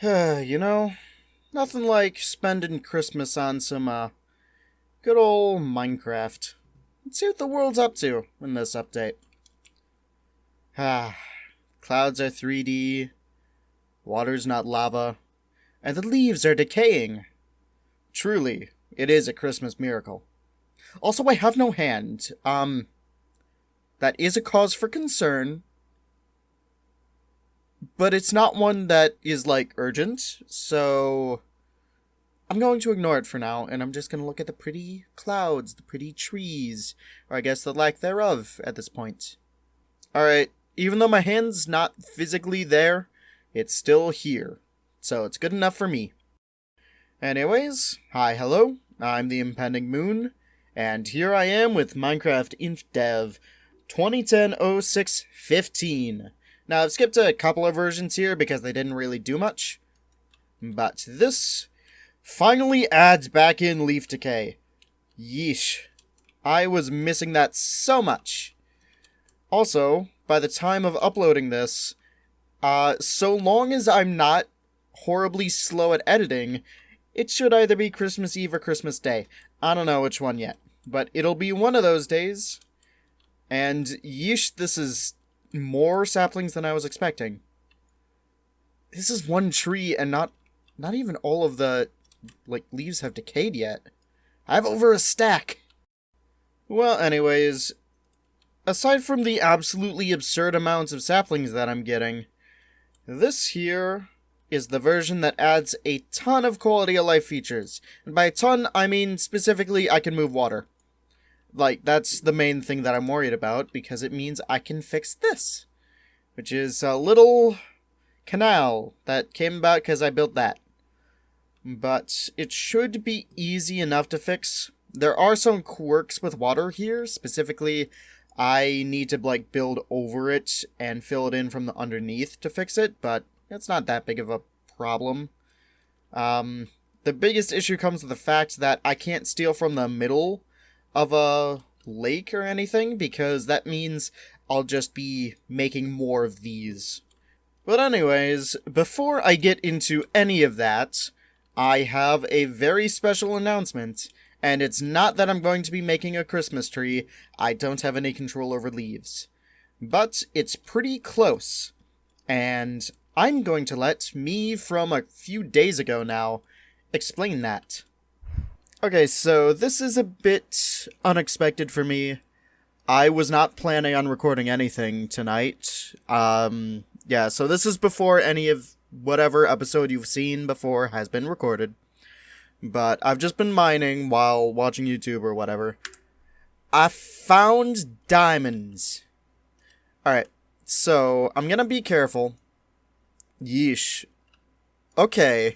You know, nothing like spending Christmas on some, good old Minecraft. Let's see what the world's up to in this update. Clouds are 3D, water's not lava, and the leaves are decaying. Truly, it is a Christmas miracle. Also, I have no hand. That is a cause for concern, but it's not one that is, urgent, so I'm going to ignore it for now, and I'm just going to look at the pretty clouds, the pretty trees, or I guess the lack thereof at this point. Alright, even though my hand's not physically there, it's still here, so it's good enough for me. Anyways, hi, hello, I'm the ImpendingMoon, and here I am with Minecraft Infdev 2010-06-15. Now, I've skipped a couple of versions here because they didn't really do much, but this finally adds back in leaf decay. Yeesh. I was missing that so much. Also, by the time of uploading this, so long as I'm not horribly slow at editing, it should either be Christmas Eve or Christmas Day. I don't know which one yet, but it'll be one of those days. And yeesh, this is more saplings than I was expecting. This is one tree and not even all of the, leaves have decayed yet. I have over a stack. Well, anyways, aside from the absolutely absurd amounts of saplings that I'm getting, this here is the version that adds a ton of quality of life features. And by a ton, I mean specifically I can move water. That's the main thing that I'm worried about, because it means I can fix this. Which is a little canal that came about because I built that. But it should be easy enough to fix. There are some quirks with water here. Specifically, I need to, build over it and fill it in from the underneath to fix it, but it's not that big of a problem. The biggest issue comes with the fact that I can't steal from the middle of a lake or anything, because that means I'll just be making more of these. But anyways, before I get into any of that, I have a very special announcement, and it's not that I'm going to be making a Christmas tree. I don't have any control over leaves. But it's pretty close, and I'm going to let me from a few days ago now explain that. Okay, so this is a bit unexpected for me. I was not planning on recording anything tonight. Yeah, so this is before any of whatever episode you've seen before has been recorded. But I've just been mining while watching YouTube or whatever. I found diamonds. Alright, so I'm gonna be careful. Yeesh. Okay.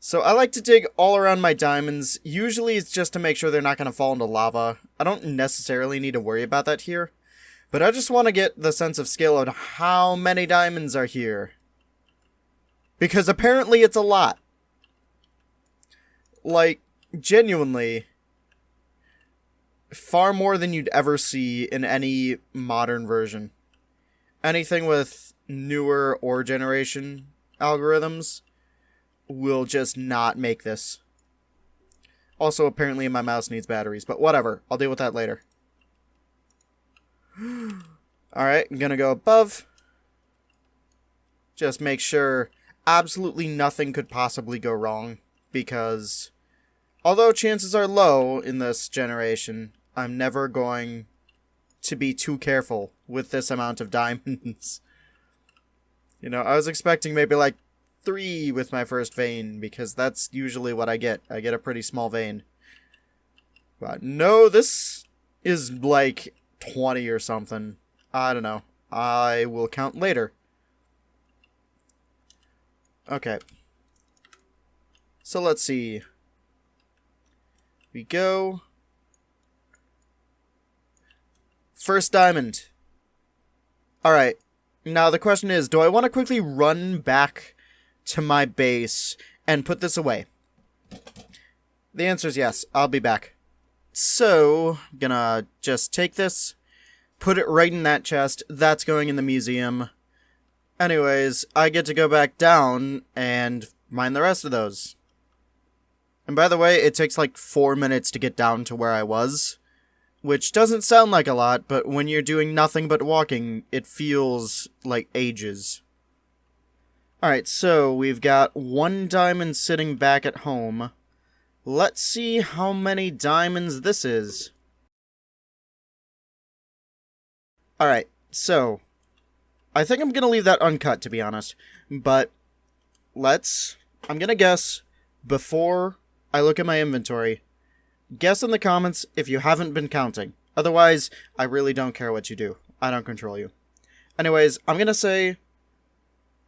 So I like to dig all around my diamonds. Usually it's just to make sure they're not going to fall into lava. I don't necessarily need to worry about that here. But I just want to get the sense of scale of how many diamonds are here. Because apparently it's a lot. Genuinely, far more than you'd ever see in any modern version. Anything with newer ore generation algorithms will just not make this. Also, apparently my mouse needs batteries, but whatever. I'll deal with that later. Alright, I'm gonna go above. Just make sure absolutely nothing could possibly go wrong, because although chances are low in this generation, I'm never going to be too careful with this amount of diamonds. You know, I was expecting maybe 3 with my first vein, because that's usually what I get. I get a pretty small vein. But no, this is 20 or something. I don't know. I will count later. Okay. So let's see. We go. First diamond. Alright. Now the question is, do I want to quickly run back to my base and put this away? The answer is yes. I'll be back. So, gonna just take this, put it right in that chest. That's going in the museum. Anyways, I get to go back down and mine the rest of those. And by the way, it takes like 4 minutes to get down to where I was, which doesn't sound like a lot, but when you're doing nothing but walking, it feels like ages. Alright, so we've got 1 diamond sitting back at home. Let's see how many diamonds this is. Alright, so I think I'm gonna leave that uncut, to be honest. But I'm gonna guess before I look at my inventory. Guess in the comments if you haven't been counting. Otherwise, I really don't care what you do. I don't control you. Anyways, I'm gonna say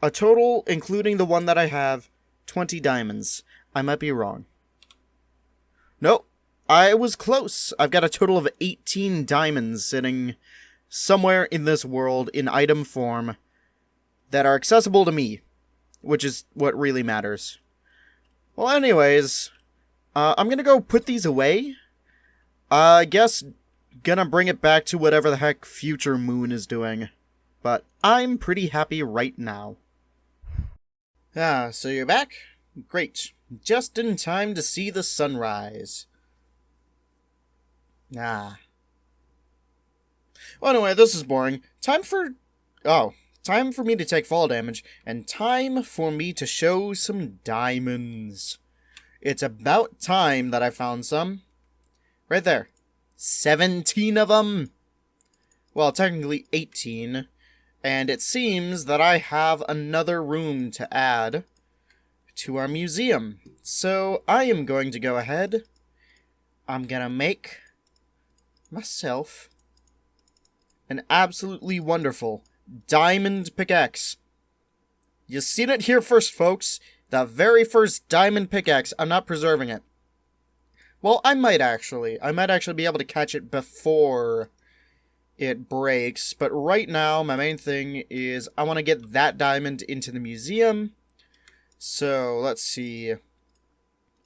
a total, including the one that I have, 20 diamonds. I might be wrong. Nope, I was close. I've got a total of 18 diamonds sitting somewhere in this world in item form that are accessible to me, which is what really matters. Well, anyways, I'm gonna go put these away. I guess gonna bring it back to whatever the heck future Moon is doing. But I'm pretty happy right now. So you're back? Great. Just in time to see the sunrise. Well, anyway, this is boring. Time for me to take fall damage, and time for me to show some diamonds. It's about time that I found some. Right there. 17 of them! Well, technically 18. And it seems that I have another room to add to our museum. So I am going to go ahead. I'm gonna make myself an absolutely wonderful diamond pickaxe. You seen it here first, folks. The very first diamond pickaxe. I'm not preserving it. Well, I might actually. I might actually be able to catch it before it breaks. But right now, my main thing is I want to get that diamond into the museum. So, let's see.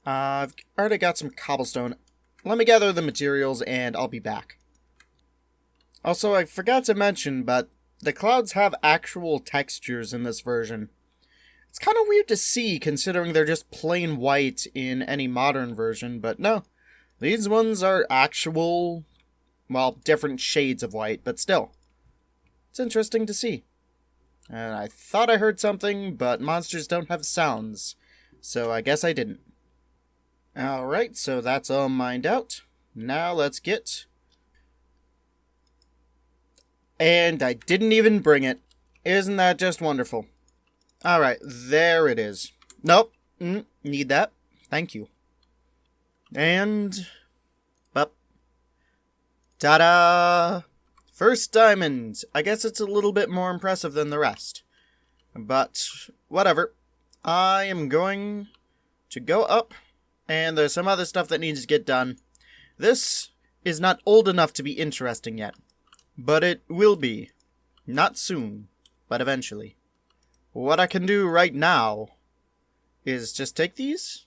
I've already got some cobblestone. Let me gather the materials and I'll be back. Also, I forgot to mention, but the clouds have actual textures in this version. It's kind of weird to see, considering they're just plain white in any modern version, but no. These ones are actual, well, different shades of white, but still. It's interesting to see. And I thought I heard something, but monsters don't have sounds, so I guess I didn't. Alright, so that's all mined out. Now let's get... And I didn't even bring it. Isn't that just wonderful? Alright, there it is. Nope. Need that. Thank you. And... Up. Ta-da! First diamond. I guess it's a little bit more impressive than the rest. But, whatever. I am going to go up. And there's some other stuff that needs to get done. This is not old enough to be interesting yet. But it will be. Not soon, but eventually. What I can do right now is just take these.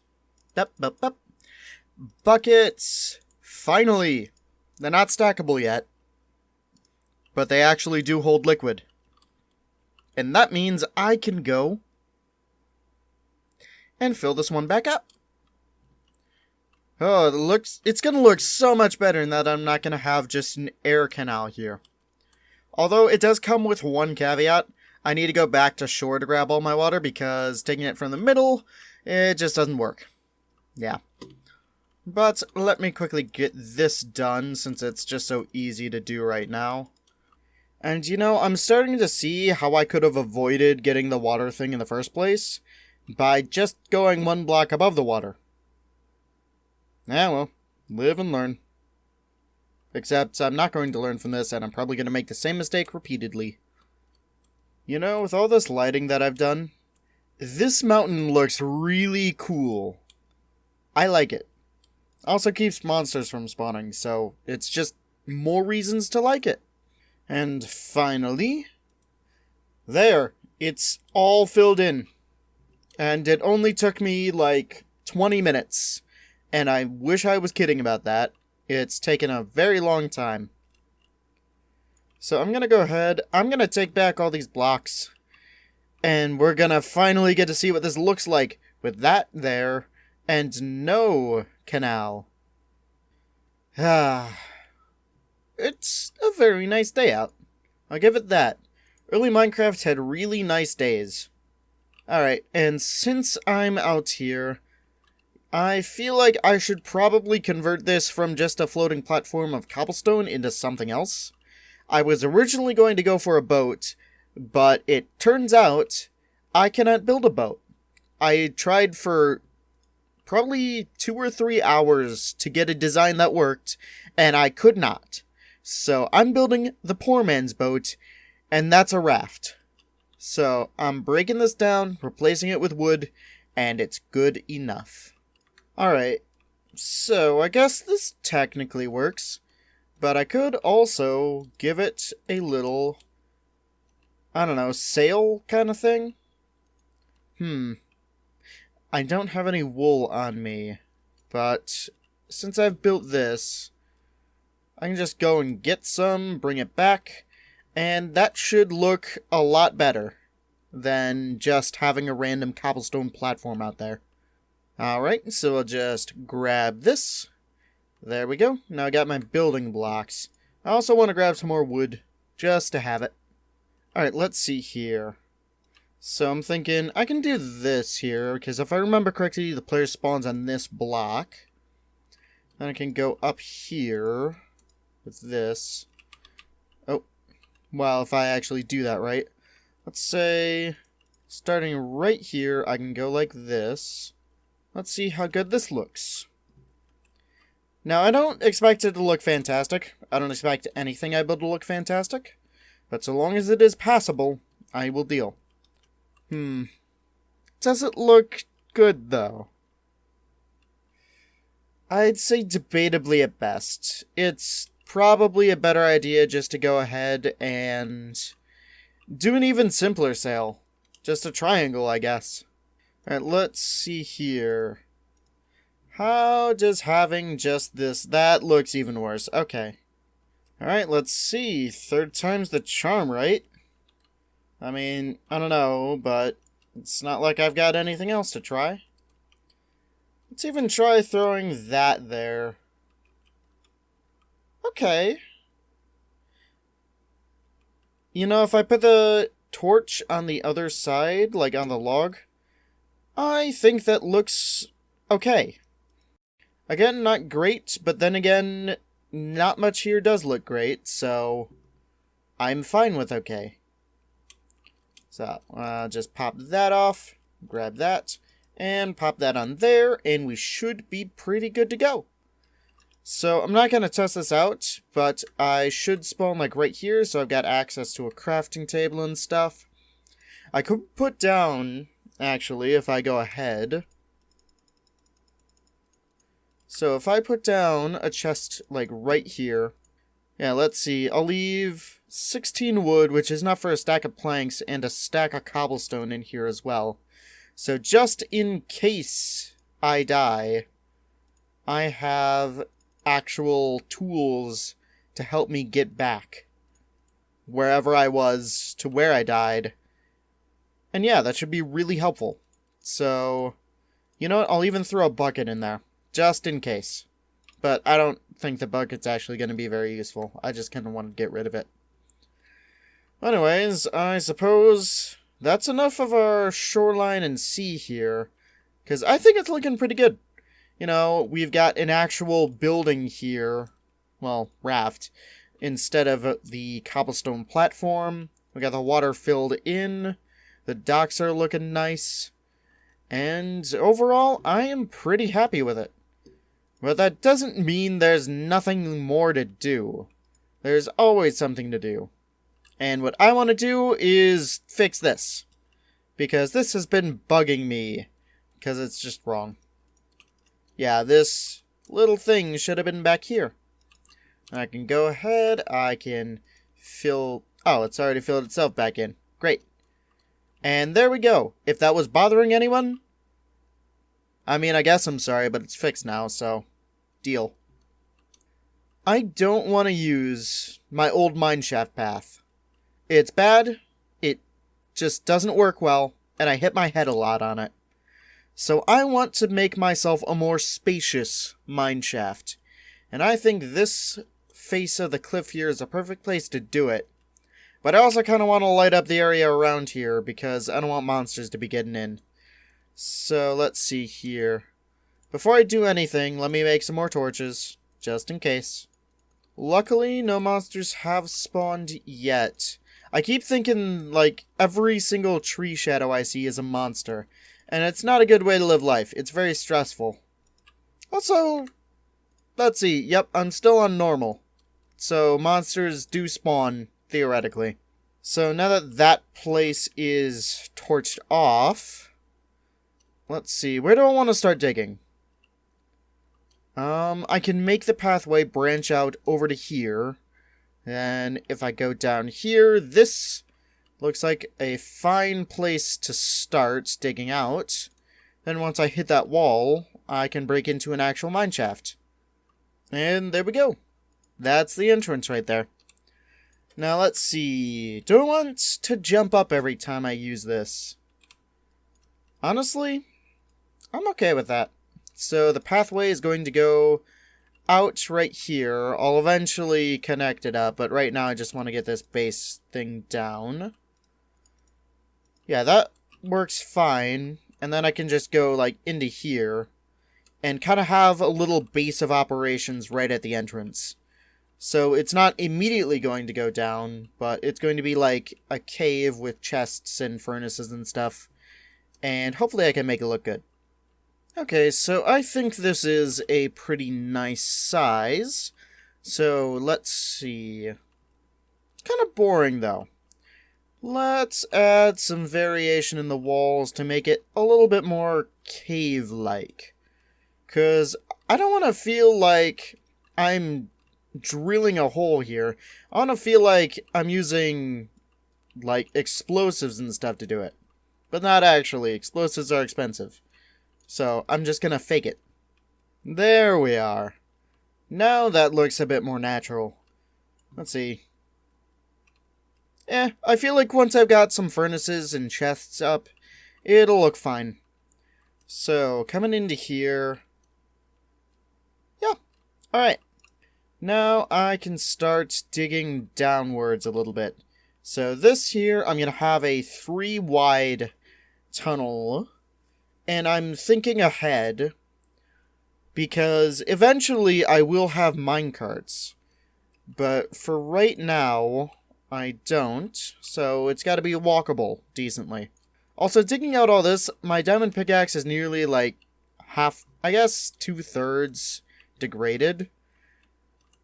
Buckets! Finally! They're not stackable yet. But they actually do hold liquid. And that means I can go and fill this one back up. Oh, it's gonna look so much better in that I'm not gonna have just an air canal here. Although it does come with one caveat. I need to go back to shore to grab all my water because taking it from the middle, it just doesn't work. Yeah. But let me quickly get this done since it's just so easy to do right now. And you know, I'm starting to see how I could have avoided getting the water thing in the first place by just going 1 block above the water. Yeah, well, live and learn. Except I'm not going to learn from this, and I'm probably going to make the same mistake repeatedly. You know, with all this lighting that I've done, this mountain looks really cool. I like it. Also keeps monsters from spawning, so it's just more reasons to like it. And finally, there, it's all filled in. And it only took me like 20 minutes. And I wish I was kidding about that. It's taken a very long time. So I'm going to go ahead. I'm going to take back all these blocks. And we're gonna finally get to see what this looks like with that there and no canal. Ah, it's a very nice day out. I'll give it that. Early Minecraft had really nice days. Alright, and since I'm out here, I feel like I should probably convert this from just a floating platform of cobblestone into something else. I was originally going to go for a boat, but it turns out I cannot build a boat. I tried for probably 2 or 3 hours to get a design that worked, and I could not. So I'm building the poor man's boat, and that's a raft. So I'm breaking this down, replacing it with wood, and it's good enough. Alright, so I guess this technically works, but I could also give it a little, I don't know, sail kind of thing? I don't have any wool on me, but since I've built this, I can just go and get some, bring it back, and that should look a lot better than just having a random cobblestone platform out there. Alright, so I'll just grab this. There we go. Now I got my building blocks. I also want to grab some more wood, just to have it. Alright, let's see here. So I'm thinking I can do this here, because if I remember correctly, the player spawns on this block. Then I can go up here with this. Oh, well, if I actually do that right. Let's say, starting right here, I can go like this. Let's see how good this looks. Now, I don't expect it to look fantastic. I don't expect anything I build to look fantastic. But so long as it is passable, I will deal. Does it look good, though? I'd say debatably at best. It's probably a better idea just to go ahead and do an even simpler sail. Just a triangle, I guess. Alright, let's see here. How does having just this... That looks even worse. Okay. Alright, let's see. 3rd time's the charm, right? I mean, I don't know, but it's not like I've got anything else to try. Let's even try throwing that there. Okay. You know, if I put the torch on the other side, like on the log, I think that looks okay. Again, not great, but then again, not much here does look great, so I'm fine with okay. So, just pop that off, grab that, and pop that on there, and we should be pretty good to go. So, I'm not going to test this out, but I should spawn like right here, so I've got access to a crafting table and stuff. I could put down, actually, if I go ahead. So, if I put down a chest like right here, yeah, let's see, I'll leave 16 wood, which is enough for a stack of planks, and a stack of cobblestone in here as well. So just in case I die, I have actual tools to help me get back wherever I was to where I died. And yeah, that should be really helpful. So, you know what, I'll even throw a bucket in there, just in case. But I don't think the bucket's actually going to be very useful. I just kind of want to get rid of it. Anyways, I suppose that's enough of our shoreline and sea here, because I think it's looking pretty good. You know, we've got an actual building here, well, raft, instead of the cobblestone platform. We got the water filled in, the docks are looking nice, and overall, I am pretty happy with it. But that doesn't mean there's nothing more to do. There's always something to do. And what I want to do is fix this. Because this has been bugging me. Because it's just wrong. Yeah, this little thing should have been back here. I can go ahead. I can fill... Oh, it's already filled itself back in. Great. And there we go. If that was bothering anyone... I mean, I guess I'm sorry, but it's fixed now, so... Deal. I don't want to use my old mineshaft path. It's bad. It just doesn't work well, and I hit my head a lot on it. So I want to make myself a more spacious mineshaft. And I think this face of the cliff here is a perfect place to do it. But I also kind of want to light up the area around here because I don't want monsters to be getting in. So let's see here. Before I do anything, let me make some more torches, just in case. Luckily, no monsters have spawned yet. I keep thinking, like, every single tree shadow I see is a monster. And it's not a good way to live life. It's very stressful. Also, let's see. Yep, I'm still on normal. So, monsters do spawn, theoretically. So, now that that place is torched off, let's see. Where do I want to start digging? I can make the pathway branch out over to here. And if I go down here, this looks like a fine place to start digging out. Then once I hit that wall, I can break into an actual mineshaft. And there we go. That's the entrance right there. Now let's see. Do I want to jump up every time I use this? Honestly, I'm okay with that. So the pathway is going to go out right here. I'll eventually connect it up, but right now I just want to get this base thing down. Yeah, that works fine. And then I can just go, like, into here and kind of have a little base of operations right at the entrance. So it's not immediately going to go down, but it's going to be like a cave with chests and furnaces and stuff. And hopefully I can make it look good. Okay, so I think this is a pretty nice size. So let's see. It's kind of boring though. Let's add some variation in the walls to make it a little bit more cave-like. Because I don't want to feel like I'm drilling a hole here. I want to feel like I'm using, like, explosives and stuff to do it. But not actually. Explosives are expensive. So I'm just gonna fake it. There we are. Now that looks a bit more natural. Let's see. I feel like once I've got some furnaces and chests up, it'll look fine. So, coming into here. Yeah, alright. Now I can start digging downwards a little bit. So this here, I'm going to have a 3-wide tunnel. And I'm thinking ahead, because eventually I will have minecarts. But for right now, I don't, so it's got to be walkable decently. Also, digging out all this, my diamond pickaxe is nearly like half, I guess 2/3 degraded.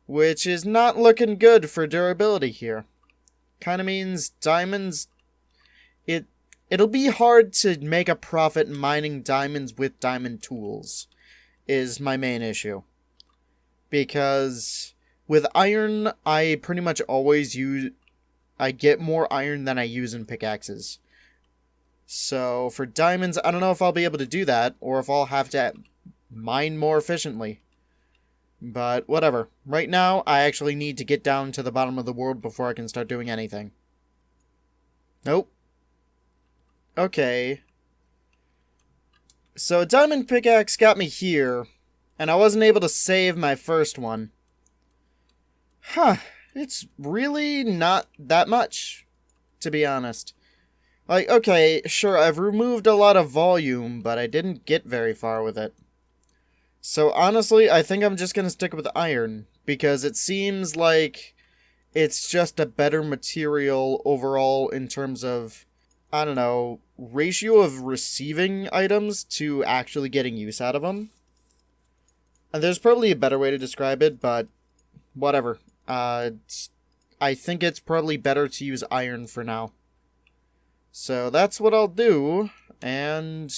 Which is not looking good for durability here. Kind of means diamonds, it'll be hard to make a profit mining diamonds with diamond tools, is my main issue. Because with iron, I pretty much always I get more iron than I use in pickaxes. So for diamonds, I don't know if I'll be able to do that, or if I'll have to mine more efficiently. But whatever. Right now, I actually need to get down to the bottom of the world before I can start doing anything. Nope. Okay. So a diamond pickaxe got me here, and I wasn't able to save my first one. Huh. It's really not that much, to be honest. Like, okay, sure, I've removed a lot of volume, but I didn't get very far with it. So honestly, I think I'm just going to stick with iron, because it seems like it's just a better material overall in terms of, I don't know, ratio of receiving items to actually getting use out of them. And there's probably a better way to describe it, but whatever. I think it's probably better to use iron for now. So that's what I'll do, and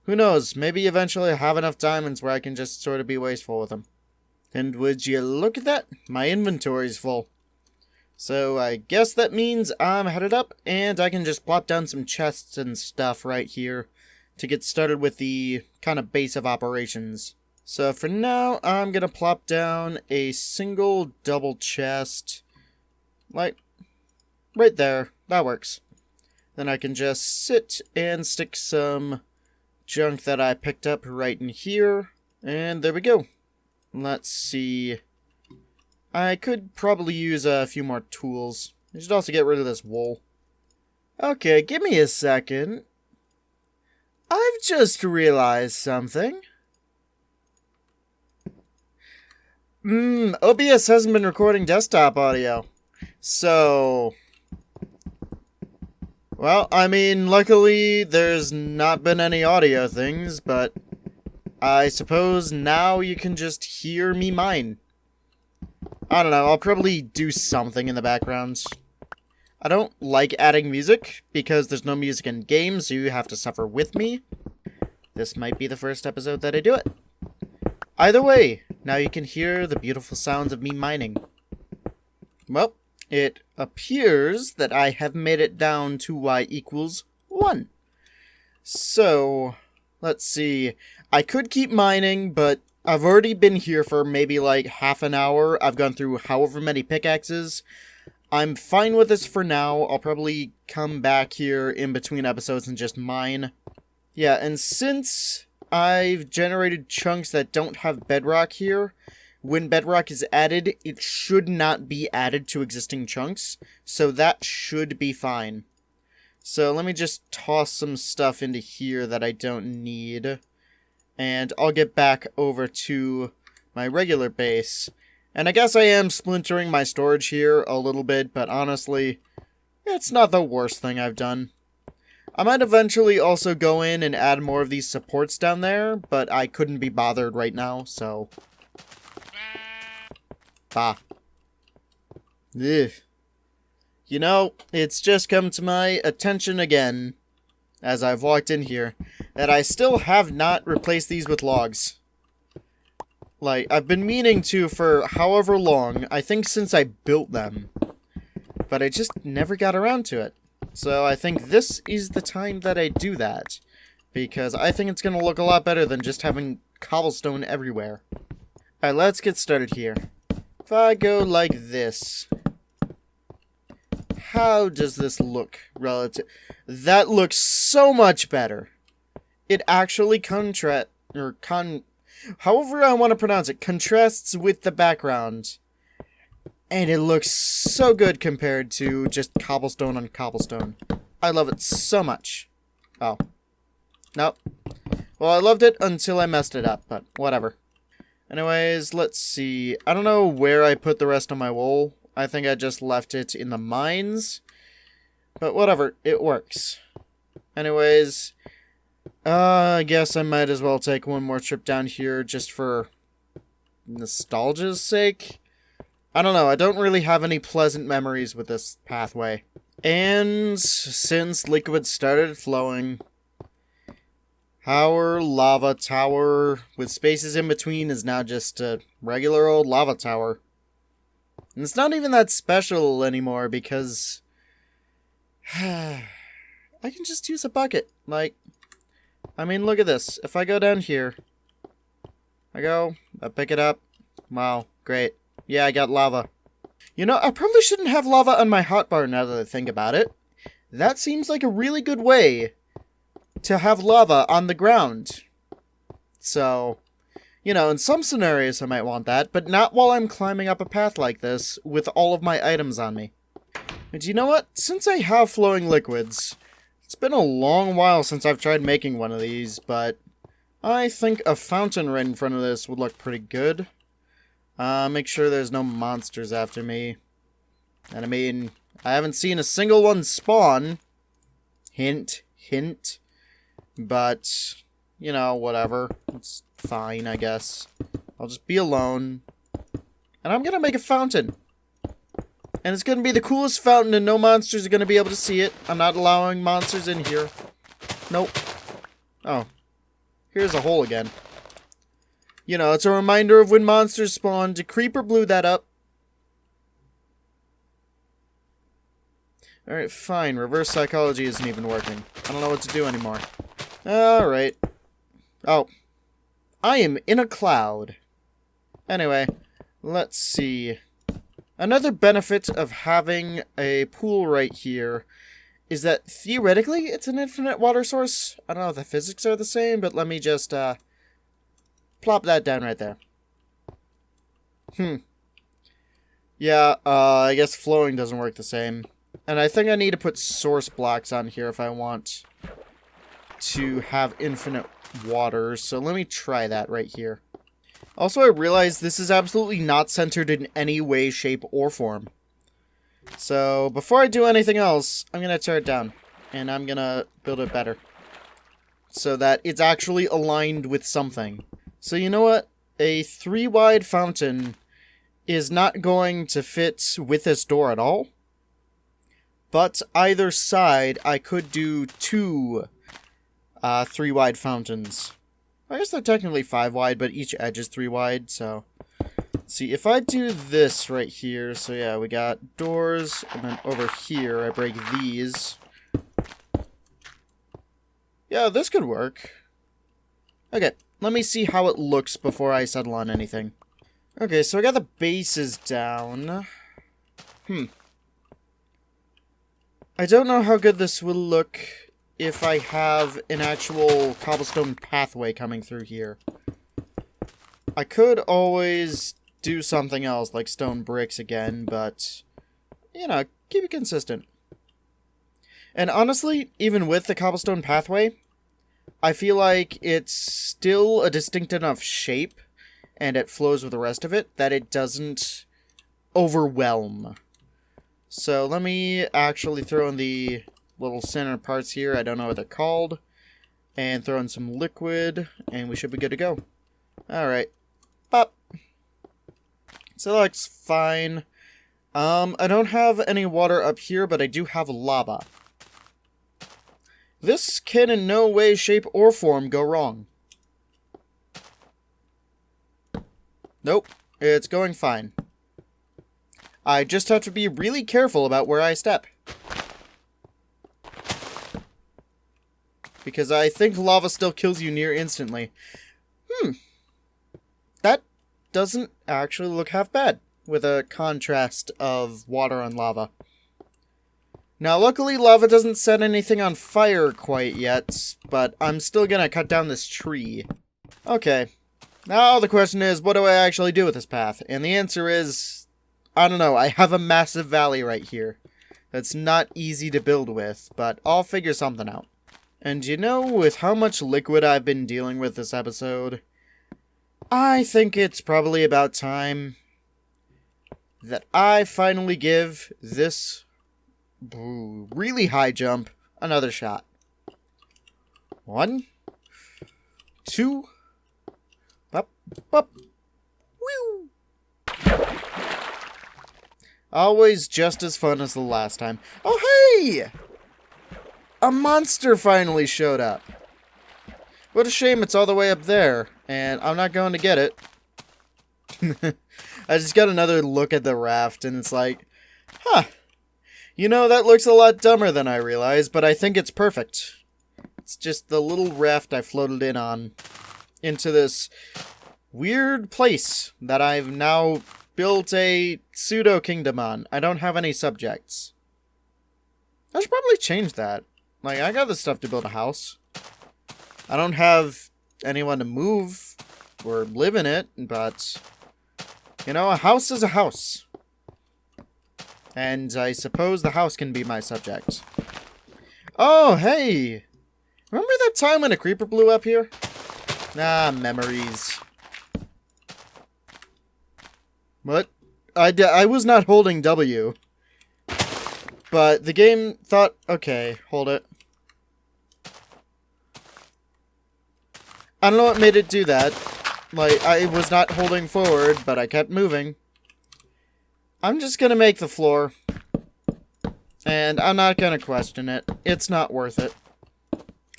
who knows, maybe eventually I'll have enough diamonds where I can just sort of be wasteful with them. And would you look at that? My inventory's full. So I guess that means I'm headed up, and I can just plop down some chests and stuff right here to get started with the kind of base of operations. So for now, I'm going to plop down a single double chest, like, right there. That works. then I can just sit and stick some junk that I picked up right in here. And there we go. Let's see. I could probably use a few more tools. I should also get rid of this wool. Okay, give me a second. I've just realized something. OBS hasn't been recording desktop audio. So... well, I mean, luckily there's not been any audio things, but I suppose now you can just hear me mine. I don't know, I'll probably do something in the background. I don't like adding music, because there's no music in games, so you have to suffer with me. This might be the first episode that I do it. Either way, now you can hear the beautiful sounds of me mining. Well, it appears that I have made it down to y equals 1. So, let's see. I could keep mining, but I've already been here for maybe like half an hour. I've gone through however many pickaxes. I'm fine with this for now. I'll probably come back here in between episodes and just mine. Yeah, and since I've generated chunks that don't have bedrock here, when bedrock is added, it should not be added to existing chunks, so that should be fine. So let me just toss some stuff into here that I don't need, and I'll get back over to my regular base. And I guess I am splintering my storage here a little bit, but honestly, it's not the worst thing I've done. I might eventually also go in and add more of these supports down there, but I couldn't be bothered right now, so... bah. Ugh. You know, it's just come to my attention again, as I've walked in here, that I still have not replaced these with logs. Like, I've been meaning to for however long, I think since I built them. But I just never got around to it. So I think this is the time that I do that. Because I think it's going to look a lot better than just having cobblestone everywhere. Alright, let's get started here. If I go like this... how does this look relative? That looks so much better. It actually however I want to pronounce it, contrasts with the background. And it looks so good compared to just cobblestone on cobblestone. I love it so much. Oh. Nope. Well, I loved it until I messed it up, but whatever. Anyways, let's see. I don't know where I put the rest of my wool. I think I just left it in the mines. But whatever, it works. Anyways... I guess I might as well take one more trip down here just for nostalgia's sake. I don't know, I don't really have any pleasant memories with this pathway. And since liquid started flowing, our lava tower with spaces in between is now just a regular old lava tower. And it's not even that special anymore because I can just use a bucket, like... I mean, look at this. If I go down here, I pick it up. Wow, great. Yeah, I got lava. You know, I probably shouldn't have lava on my hotbar now that I think about it. That seems like a really good way to have lava on the ground. So, you know, in some scenarios I might want that, but not while I'm climbing up a path like this with all of my items on me. But you know what? Since I have flowing liquids... it's been a long while since I've tried making one of these, but I think a fountain right in front of this would look pretty good. Make sure there's no monsters after me. And I mean, I haven't seen a single one spawn. Hint, hint. But, you know, whatever. It's fine, I guess. I'll just be alone. And I'm gonna make a fountain. And it's going to be the coolest fountain and no monsters are going to be able to see it. I'm not allowing monsters in here. Nope. Oh. Here's a hole again. You know, it's a reminder of when monsters spawned. Creeper blew that up. Alright, fine. Reverse psychology isn't even working. I don't know what to do anymore. Alright. Oh. I am in a cloud. Anyway, let's see. Another benefit of having a pool right here is that theoretically it's an infinite water source. I don't know if the physics are the same, but let me just plop that down right there. Yeah, I guess flowing doesn't work the same. And I think I need to put source blocks on here if I want to have infinite water. So let me try that right here. Also, I realize this is absolutely not centered in any way, shape, or form. So before I do anything else, I'm going to tear it down. And I'm going to build it better. So that it's actually aligned with something. So you know what? A 3-wide fountain is not going to fit with this door at all. But either side, I could do 2 3-wide fountains. I guess they're technically 5-wide, but each edge is 3-wide, so... Let's see, if I do this right here, so yeah, we got doors, and then over here, I break these. Yeah, this could work. Okay, let me see how it looks before I settle on anything. Okay, so I got the bases down. I don't know how good this will look if I have an actual cobblestone pathway coming through here. I could always do something else, like stone bricks again, but, you know, keep it consistent. And honestly, even with the cobblestone pathway, I feel like it's still a distinct enough shape, and it flows with the rest of it, that it doesn't overwhelm. So let me actually throw in the little center parts here, I don't know what they're called, and throw in some liquid, and we should be good to go. Alright. Pop. So that looks fine. I don't have any water up here, but I do have lava. This can in no way, shape, or form go wrong. Nope, it's going fine. I just have to be really careful about where I step. Because I think lava still kills you near instantly. That doesn't actually look half bad, with a contrast of water and lava. Now, luckily, lava doesn't set anything on fire quite yet, but I'm still gonna cut down this tree. Okay, now the question is, what do I actually do with this path? And the answer is, I don't know, I have a massive valley right here. That's not easy to build with, but I'll figure something out. And you know, with how much liquid I've been dealing with this episode, I think it's probably about time that I finally give this really high jump another shot. 1, 2, up, up, woo! Always just as fun as the last time. Oh, hey! A monster finally showed up. What a shame it's all the way up there, and I'm not going to get it. I just got another look at the raft, and it's like, huh. You know, that looks a lot dumber than I realized, but I think it's perfect. It's just the little raft I floated in on into this weird place that I've now built a pseudo-kingdom on. I don't have any subjects. I should probably change that. Like, I got the stuff to build a house. I don't have anyone to move or live in it, but, you know, a house is a house. And I suppose the house can be my subject. Oh, hey! Remember that time when a creeper blew up here? Ah, memories. What? I was not holding W. But the game thought, okay, hold it. I don't know what made it do that. Like, I was not holding forward, but I kept moving. I'm just gonna make the floor. And I'm not gonna question it. It's not worth it.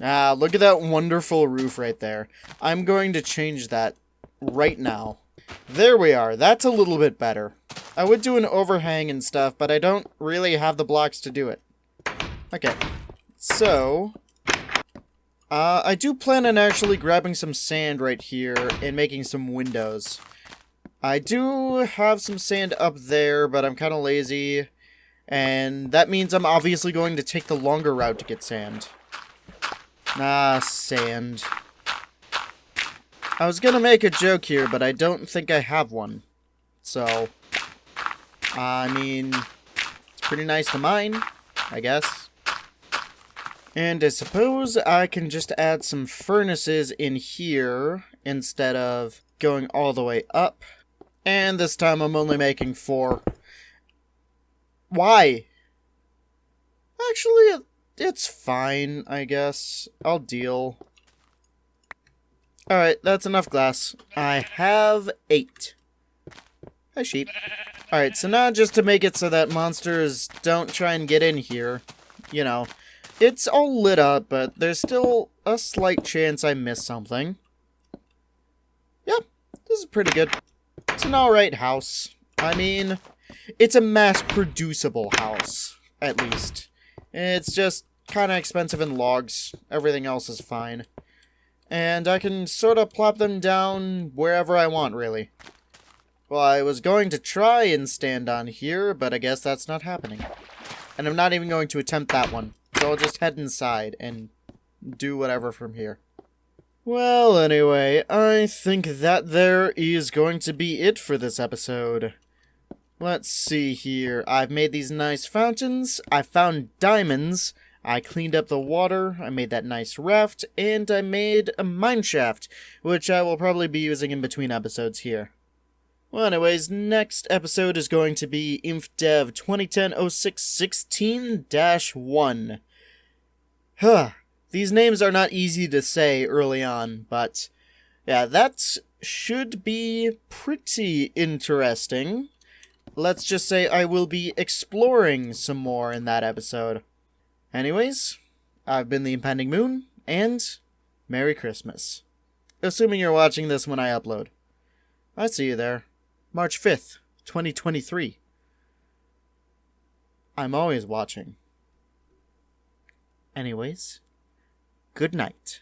Ah, look at that wonderful roof right there. I'm going to change that right now. There we are. That's a little bit better. I would do an overhang and stuff, but I don't really have the blocks to do it. Okay. So, I do plan on actually grabbing some sand right here and making some windows. I do have some sand up there, but I'm kind of lazy. And that means I'm obviously going to take the longer route to get sand. Ah, sand. I was gonna make a joke here, but I don't think I have one. So, I mean, it's pretty nice to mine, I guess. And I suppose I can just add some furnaces in here instead of going all the way up. And this time I'm only making 4. Why? Actually, it's fine, I guess. I'll deal. Alright, that's enough glass. I have 8. Hi, sheep. Alright, so now just to make it so that monsters don't try and get in here, you know, it's all lit up, but there's still a slight chance I miss something. Yep, this is pretty good. It's an alright house. I mean, it's a mass-producible house, at least. It's just kind of expensive in logs. Everything else is fine. And I can sort of plop them down wherever I want, really. Well, I was going to try and stand on here, but I guess that's not happening. And I'm not even going to attempt that one. So I'll just head inside and do whatever from here. Well, anyway, I think that there is going to be it for this episode. Let's see here. I've made these nice fountains. I found diamonds. I cleaned up the water. I made that nice raft. And I made a mineshaft, which I will probably be using in between episodes here. Well, anyways, next episode is going to be Infdev 2010-06-16-1. Huh. These names are not easy to say early on, but yeah, that should be pretty interesting. Let's just say I will be exploring some more in that episode. Anyways, I've been the Impending Moon, and Merry Christmas. Assuming you're watching this when I upload. I see you there. March 5th, 2023. I'm always watching. Anyways, good night.